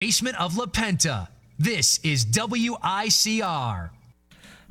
Basement of La Penta. This is WICR.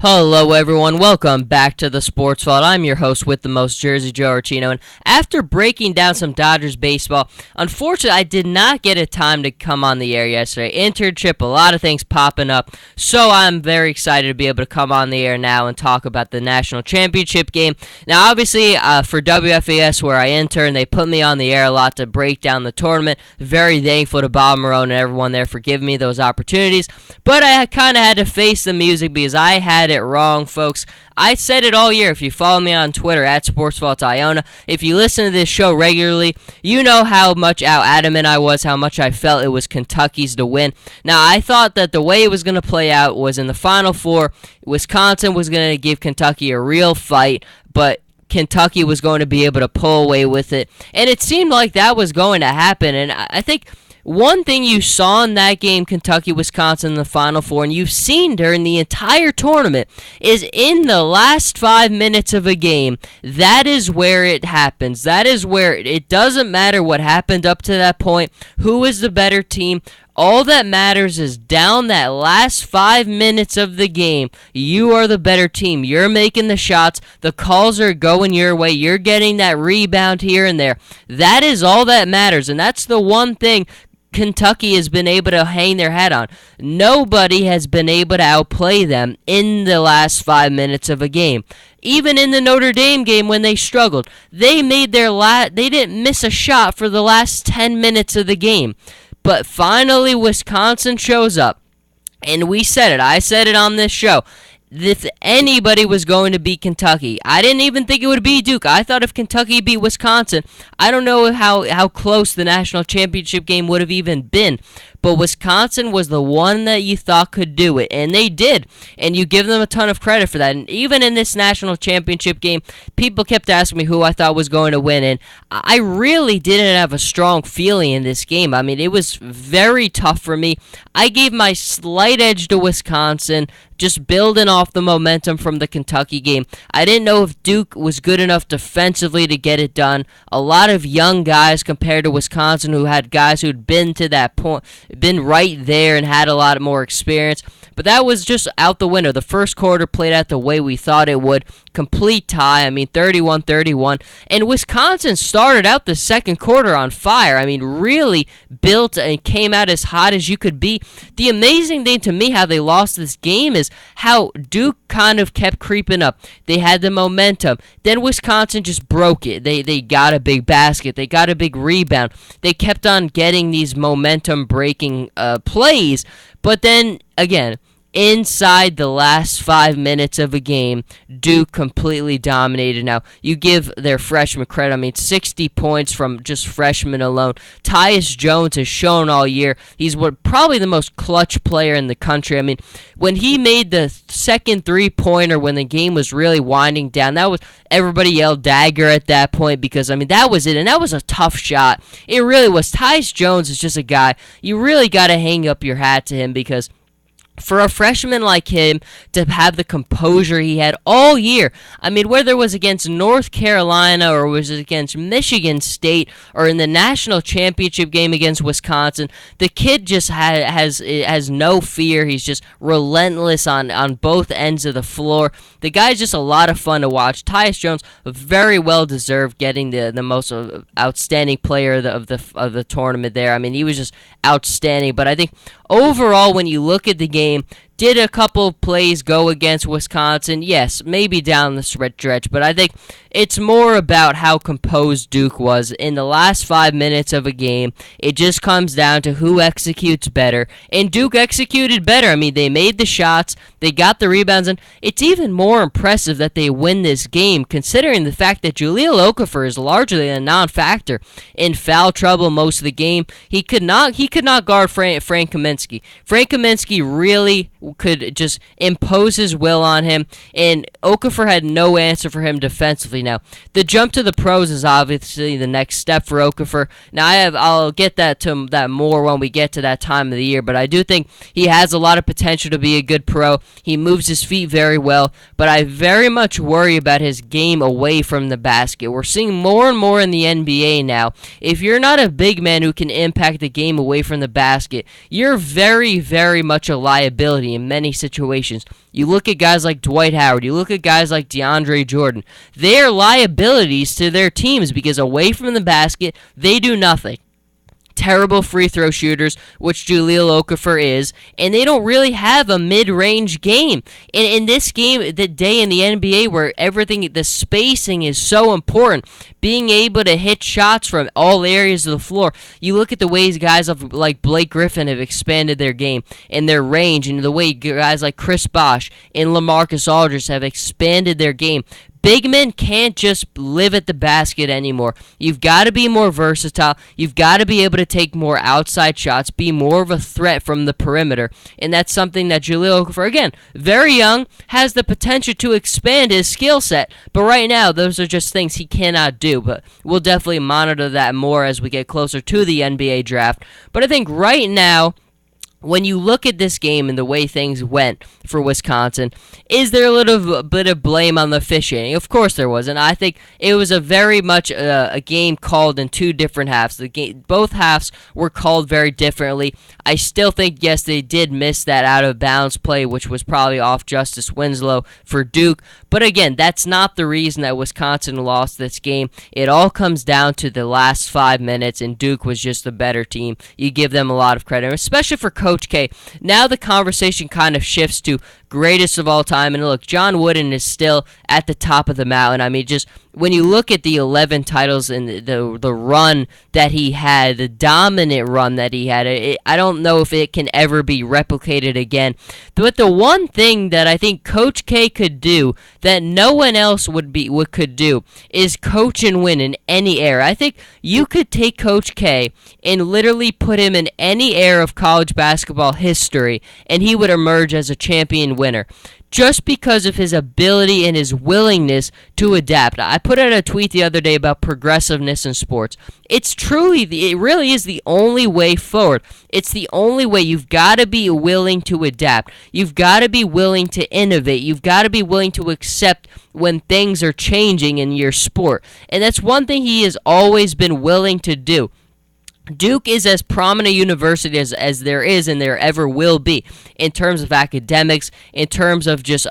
Hello everyone, welcome back to the Sports Vault. I'm your host with the most, Jersey Joe Archino, and after breaking down some Dodgers baseball, unfortunately I did not get a time to come on the air yesterday. Internship, a lot of things popping up, so I'm very excited to be able to come on the air now and talk about the National Championship game. Now obviously for WFAS where I intern, they put me on the air a lot to break down the tournament. Very thankful to Bob Marone and everyone there for giving me those opportunities, but I kind of had to face the music because I had it wrong, folks. I said it all year. If you follow me on Twitter at SportsVaultIona, if you listen to this show regularly, you know how adamant I was, how much I felt it was Kentucky's to win. Now, I thought that the way it was going to play out was in the Final Four, Wisconsin was going to give Kentucky a real fight, but Kentucky was going to be able to pull away with it, and it seemed like that was going to happen, and I think one thing you saw in that game, Kentucky-Wisconsin in the Final Four, and you've seen during the entire tournament, is in the last 5 minutes of a game, that is where it happens. That is where it doesn't matter what happened up to that point, who is the better team. All that matters is down that last 5 minutes of the game, you are the better team. You're making the shots. The calls are going your way. You're getting that rebound here and there. That is all that matters, and that's the one thing Kentucky has been able to hang their hat on. Nobody has been able to outplay them in the last 5 minutes of a game. Even in the Notre Dame game when they struggled, they made they didn't miss a shot for the last 10 minutes of the game. But finally Wisconsin shows up. And we said it. I said it on this show. If anybody was going to beat Kentucky, I didn't even think it would be Duke. I thought if Kentucky beat Wisconsin, I don't know how close the national championship game would have even been. But Wisconsin was the one that you thought could do it, and they did. And you give them a ton of credit for that. And even in this national championship game, people kept asking me who I thought was going to win, and I really didn't have a strong feeling in this game. I mean, it was very tough for me. I gave my slight edge to Wisconsin, just building off the momentum from the Kentucky game. I didn't know if Duke was good enough defensively to get it done. A lot of young guys compared to Wisconsin who had guys who'd been to that point, been right there and had a lot more experience. But that was just out the window. The first quarter played out the way we thought it would. Complete tie, 31-31. And Wisconsin started out the second quarter on fire. Really built and came out as hot as you could be. The amazing thing to me how they lost this game is how Duke kind of kept creeping up. They had the momentum. Then Wisconsin just broke it. They got a big basket. They got a big rebound. They kept on getting these momentum-breaking plays. But then, again, inside the last 5 minutes of a game, Duke completely dominated. Now, you give their freshman credit. 60 points from just freshmen alone. Tyus Jones has shown all year he's probably the most clutch player in the country. When he made the second three-pointer when the game was really winding down, everybody yelled dagger at that point because, that was it, and that was a tough shot. It really was. Tyus Jones is just a guy, you really got to hang up your hat to him because for a freshman like him to have the composure he had all year, whether it was against North Carolina or was it against Michigan State or in the national championship game against Wisconsin, the kid just has no fear. He's just relentless on both ends of the floor. The guy's just a lot of fun to watch. Tyus Jones very well deserved getting the most outstanding player of the tournament there. He was just outstanding. But I think overall, when you look at the game, did a couple of plays go against Wisconsin? Yes, maybe down the stretch, but I think it's more about how composed Duke was in the last 5 minutes of a game. It just comes down to who executes better, and Duke executed better. They made the shots, they got the rebounds, and it's even more impressive that they win this game, considering the fact that Jahlil Okafor is largely a non-factor in foul trouble most of the game. He could not guard Frank Kaminsky. Frank Kaminsky really could just impose his will on him, and Okafor had no answer for him defensively. Now, the jump to the pros is obviously the next step for Okafor. Now, I'll get to that more when we get to that time of the year, but I do think he has a lot of potential to be a good pro. He moves his feet very well, but I very much worry about his game away from the basket. We're seeing more and more in the NBA now. If you're not a big man who can impact the game away from the basket, you're very, very much a liability in many situations. You look at guys like Dwight Howard, you look at guys like DeAndre Jordan. They're liabilities to their teams because away from the basket, they do nothing. Terrible free throw shooters, which Jahlil Okafor is, and they don't really have a mid-range game. And in this game, the day in the NBA where everything, the spacing is so important, being able to hit shots from all areas of the floor. You look at the ways guys like Blake Griffin have expanded their game and their range, and the way guys like Chris Bosh and LaMarcus Aldridge have expanded their game. Big men can't just live at the basket anymore. You've got to be more versatile. You've got to be able to take more outside shots, be more of a threat from the perimeter. And that's something that Jahlil Okafor, again, very young, has the potential to expand his skill set. But right now, those are just things he cannot do. But we'll definitely monitor that more as we get closer to the NBA draft. But I think right now, when you look at this game and the way things went for Wisconsin, is there a little bit of blame on the officiating? Of course there was, and I think it was a very much a game called in two different halves. Both halves were called very differently. I still think, yes, they did miss that out-of-bounds play, which was probably off Justice Winslow for Duke. But again, that's not the reason that Wisconsin lost this game. It all comes down to the last 5 minutes, and Duke was just the better team. You give them a lot of credit, especially for Coach K. Now the conversation kind of shifts to greatest of all time. And look, John Wooden is still at the top of the mountain. I mean, just when you look at the 11 titles and the run that he had, the dominant run that he had, I don't know if it can ever be replicated again. But the one thing that I think Coach K could do that no one else could do is coach and win in any era. I think you could take Coach K and literally put him in any era of college basketball history, and he would emerge as a champion winner, just because of his ability and his willingness to adapt. I put out a tweet the other day about progressiveness in sports. It really is the only way forward. It's the only way. You've got to be willing to adapt. You've got to be willing to innovate. You've got to be willing to accept when things are changing in your sport. And that's one thing he has always been willing to do. Duke is as prominent a university as there is and there ever will be in terms of academics, in terms of just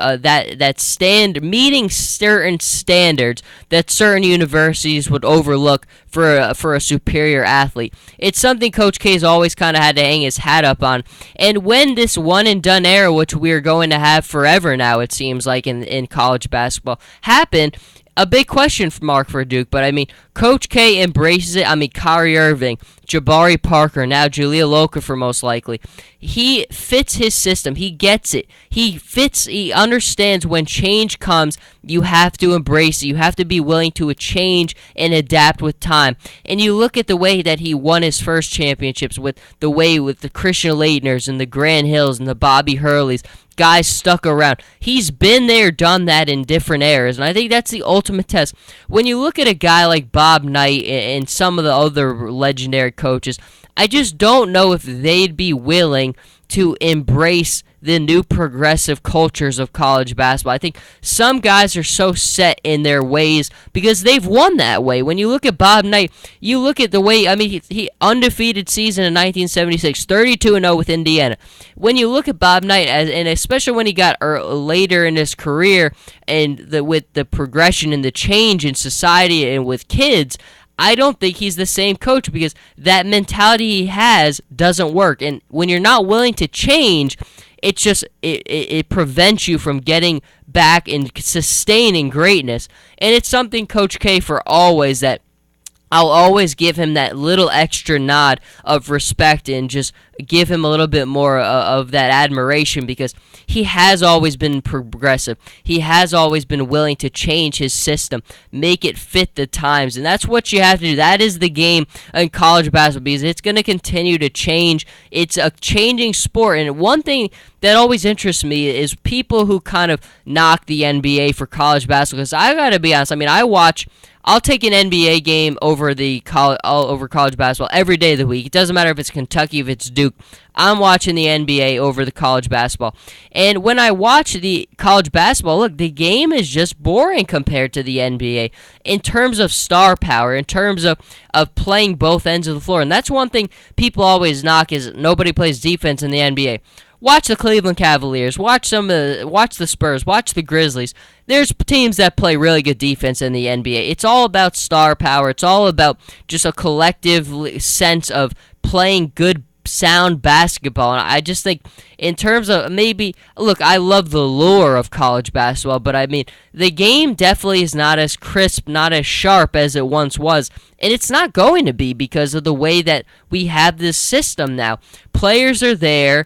meeting certain standards that certain universities would overlook for a superior athlete. It's something Coach K's always kind of had to hang his hat up on. And when this one-and-done era, which we're going to have forever now, it seems like in college basketball, happened, a big question mark for Duke, but I mean, Coach K embraces it. I mean, Kyrie Irving, Jabari Parker, now Jahlil Okafor most likely. He fits his system. He gets it. He understands when change comes, you have to embrace it. You have to be willing to change and adapt with time. And you look at the way that he won his first championships with the Christian Laettners and the Grant Hills and the Bobby Hurleys. Guys stuck around. He's been there, done that in different eras, and I think that's the ultimate test. When you look at a guy like Bob Knight and some of the other legendary coaches, I just don't know if they'd be willing to embrace the new progressive cultures of college basketball. I think some guys are so set in their ways because they've won that way. When you look at Bob Knight, you look at the way, I mean, he undefeated season in 1976, 32-0 with Indiana. When you look at Bob Knight, and especially when he got later in his career and with the progression and the change in society and with kids, I don't think he's the same coach because that mentality he has doesn't work. And when you're not willing to change, it prevents you from getting back and sustaining greatness. And it's something Coach K for always that I'll always give him that little extra nod of respect and just give him a little bit more of that admiration because he has always been progressive. He has always been willing to change his system, make it fit the times, and that's what you have to do. That is the game in college basketball because it's going to continue to change. It's a changing sport, and one thing that always interests me is people who kind of knock the NBA for college basketball because I got to be honest, I mean, I'll take an NBA game over over college basketball every day of the week. It doesn't matter if it's Kentucky, if it's Duke. I'm watching the NBA over the college basketball. And when I watch the college basketball, look, the game is just boring compared to the NBA in terms of star power, in terms of playing both ends of the floor. And that's one thing people always knock is nobody plays defense in the NBA. Watch the Cleveland Cavaliers. Watch the Spurs. Watch the Grizzlies. There's teams that play really good defense in the NBA. It's all about star power. It's all about just a collective sense of playing good, sound basketball. And I just think in terms of look, I love the lure of college basketball, but I mean, the game definitely is not as crisp, not as sharp as it once was. And it's not going to be because of the way that we have this system now. Players are there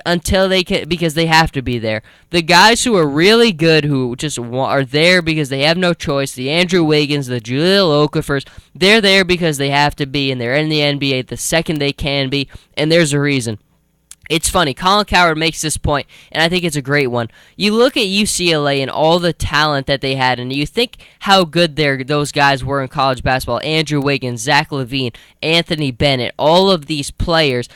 until they can, because they have to be there. The guys who are really good, who just are there because they have no choice, the Andrew Wiggins, the Jahlil Okafors, they're there because they have to be, and they're in the NBA the second they can be, and there's a reason. It's funny, Colin Cowherd makes this point, and I think it's a great one. You look at UCLA and all the talent that they had, and you think how good those guys were in college basketball. Andrew Wiggins, Zach LaVine, Anthony Bennett, all of these players.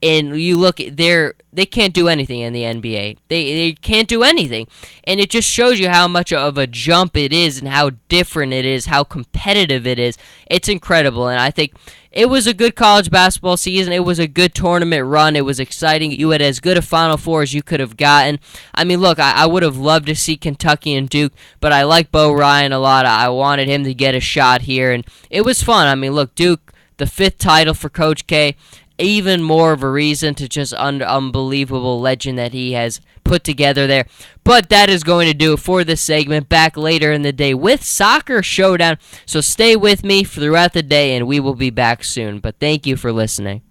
And you look, they can't do anything in the NBA. They can't do anything. And it just shows you how much of a jump it is and how different it is, how competitive it is. It's incredible. And I think it was a good college basketball season. It was a good tournament run. It was exciting. You had as good a Final Four as you could have gotten. I mean, look, I would have loved to see Kentucky and Duke, but I like Bo Ryan a lot. I wanted him to get a shot here. And it was fun. I mean, look, Duke, the 5th title for Coach K. Even more of a reason to just unbelievable legend that he has put together there. But that is going to do it for this segment. Back later in the day with Soccer Showdown. So stay with me throughout the day, and we will be back soon. But thank you for listening.